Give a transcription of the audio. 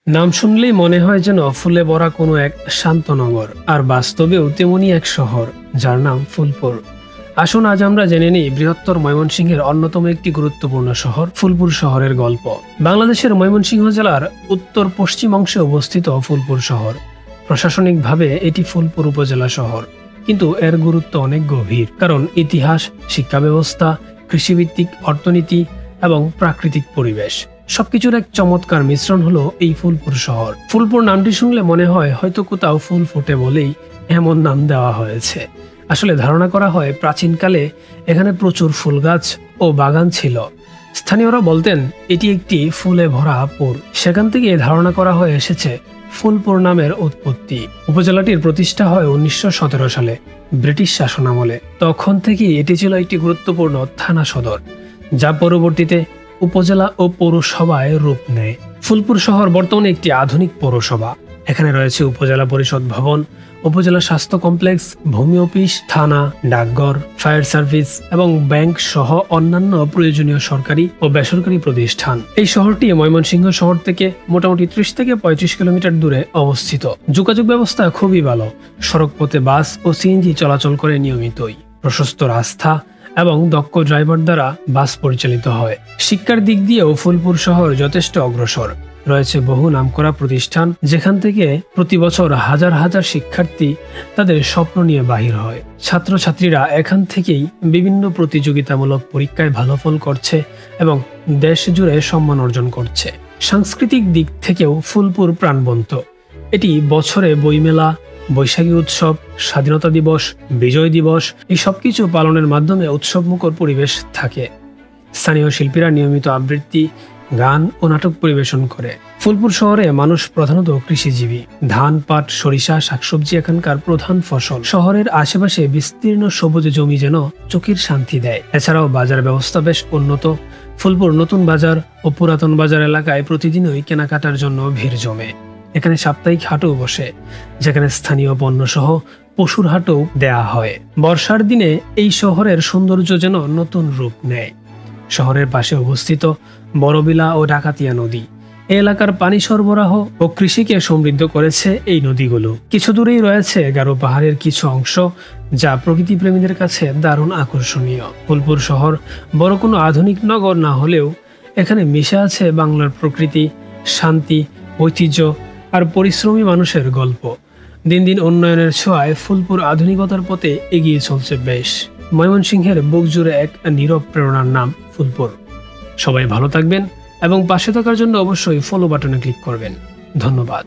নাম শুনলেই মনে হয় যেন ফুলে ভরা কোনো এক শান্ত নগর, আর বাস্তবেও তেমনি এক শহর যার নাম ফুলপুর। আসুন আজ আমরা জেনে নিই বৃহত্তর ময়মনসিংহের অন্যতম একটি গুরুত্বপূর্ণ শহর ফুলপুর শহরের গল্প। বাংলাদেশের ময়মনসিংহ জেলার উত্তর পশ্চিম অংশে অবস্থিত ফুলপুর শহর। প্রশাসনিকভাবে এটি ফুলপুর উপজেলা শহর, কিন্তু এর গুরুত্ব অনেক গভীর, কারণ ইতিহাস, শিক্ষা ব্যবস্থা, কৃষিভিত্তিক অর্থনীতি এবং প্রাকৃতিক পরিবেশ সবকিছুর এক চমৎকার মিশ্রণ হলো এই ফুলপুর শহর। ফুলপুর নামটি শুনলে মনে হয় হয়তো কোথাও ফুল ফোটে বলেই এমন নাম দেওয়া হয়েছে। আসলে ধারণা করা হয় প্রাচীনকালে এখানে প্রচুর ফুল গাছ ও বাগান ছিল। স্থানীয়রা বলতেন এটি একটি ফুলে ভরা পুর। সেখান থেকে ধারণা করা হয়ে এসেছে ফুলপুর নামের উৎপত্তি। উপজেলাটির প্রতিষ্ঠা হয় 1917 সালে ব্রিটিশ শাসনামলে। তখন থেকে এটি ছিল একটি গুরুত্বপূর্ণ থানা সদর, যা পরবর্তীতে উপজেলা ও পৌরসভায় রূপ নেয়। ফুলপুর শহর বর্তমানে একটি আধুনিক পৌরসভা। এখানে রয়েছে উপজেলা পরিষদ ভবন, উপজেলা স্বাস্থ্য কমপ্লেক্স, ভূমি অফিস, থানা, ডাকঘর, ফায়ার সার্ভিস এবং ব্যাংক সহ অন্যান্য প্রয়োজনীয় সরকারি ও বেসরকারি প্রতিষ্ঠান। এই শহরটি ময়মনসিংহ শহর থেকে মোটামুটি 30 থেকে 35 কিলোমিটার দূরে অবস্থিত। যোগাযোগ ব্যবস্থা খুবই ভালো। সড়কপথে বাস ও সিএনজি চলাচল করে নিয়মিতই। প্রশস্ত রাস্তা এবং দক্ষ ড্রাইভার দ্বারা বাস পরিচালিত হয়। শিক্ষার দিক দিয়েও ফুলপুর শহর যথেষ্ট অগ্রসর। রয়েছে বহু নামকরা প্রতিষ্ঠান, যেখান থেকে প্রতি বছর হাজার হাজার শিক্ষার্থী তাদের স্বপ্ন নিয়ে বাহির হয়। ছাত্রছাত্রীরা এখান থেকেই বিভিন্ন প্রতিযোগিতামূলক পরীক্ষায় ভালো ফল করছে এবং দেশ জুড়ে সম্মান অর্জন করছে। সাংস্কৃতিক দিক থেকেও ফুলপুর প্রাণবন্ত। এটি বছরে বইমেলা, বৈশাখী উৎসব, স্বাধীনতা দিবস, বিজয় দিবস এই সবকিছু পালনের মাধ্যমে উৎসবমুখর পরিবেশ থাকে। স্থানীয় শিল্পীরা নিয়মিত আবৃত্তি, গান ও নাটক পরিবেশন করে। ফুলপুর শহরে মানুষ প্রধানত কৃষিজীবী। ধান, পাট, সরিষা, শাকসবজি এখানকার প্রধান ফসল। শহরের আশেপাশে বিস্তীর্ণ সবুজ জমি যেন চোখের শান্তি দেয়। এছাড়াও বাজার ব্যবস্থা বেশ উন্নত। ফুলপুর নতুন বাজার ও পুরাতন বাজার এলাকায় প্রতিদিনই কেনাকাটার জন্য ভিড় জমে। এখানে সাপ্তাহিক হাটও বসে, যেখানে স্থানীয় পণ্য সহ পশুর হাটও দেয়া হয়। বর্ষার দিনে এই শহরের সৌন্দর্য যেন নতুন রূপ নেয়। শহরের পাশে অবস্থিত বড়বিলা ও ডাকাতিয়া নদী এই এলাকার পানি সরবরাহ ও কৃষিকে সমৃদ্ধ করেছে। এই নদীগুলো কিছু দূরেই রয়েছে গারো পাহাড়ের কিছু অংশ, যা প্রকৃতি প্রেমীদের কাছে দারুণ আকর্ষণীয়। ফুলপুর শহর বড় কোনো আধুনিক নগর না হলেও এখানে মিশে আছে বাংলার প্রকৃতি, শান্তি, ঐতিহ্য আর পরিশ্রমী মানুষের গল্প। দিন দিন উন্নয়নের ছোঁয়ায় ফুলপুর আধুনিকতার পথে এগিয়ে চলছে বেশ। ময়মনসিংহের বুক জুড়ে এক নীরব প্রেরণার নাম ফুলপুর। সবাই ভালো থাকবেন এবং পাশে থাকার জন্য অবশ্যই ফলো বাটনে ক্লিক করবেন। ধন্যবাদ।